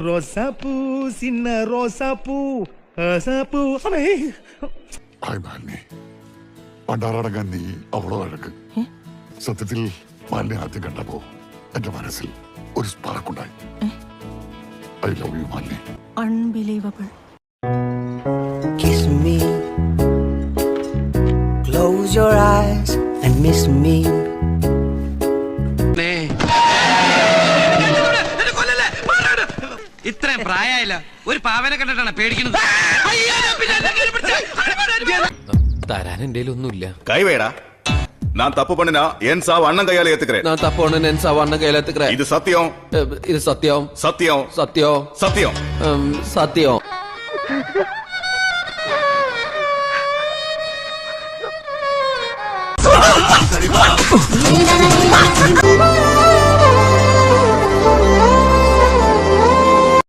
റോസാപ്പൂ സിന്ന റോസാപ്പൂ റോസാപ്പൂ ഹായ് മാലിനി, പണ്ടാറടങ്ങാൻ നീ അവളോ അഴക്ക്. സത്യത്തിൽ മാലിനെ ആദ്യം കണ്ടപ്പോ എന്റെ മനസ്സിൽ ഒരു സ്പാർക്കുണ്ടായി. I love you Malini. Unbelievable. Kiss me, close your eyes and miss me. ഇത്രയും പ്രായമായില്ല, ഒരു പാവനെ കണ്ടിട്ടാണ് പേടിക്കുന്നത്. തരാൻ എന്റെ ഒന്നുമില്ല. கைவேடா, நான் தப்பு பண்ணினா என் சாவு அண்ணன் கையால ஏத்துக்கிறேன். நான் தப்பு ஒண்ணு என் சாவு அண்ணன் கையில ஏத்துக்கிறேன். இது சத்தியம், இது சத்தியம், சத்தியம், சத்தியம், சத்தியம், சத்தியம்.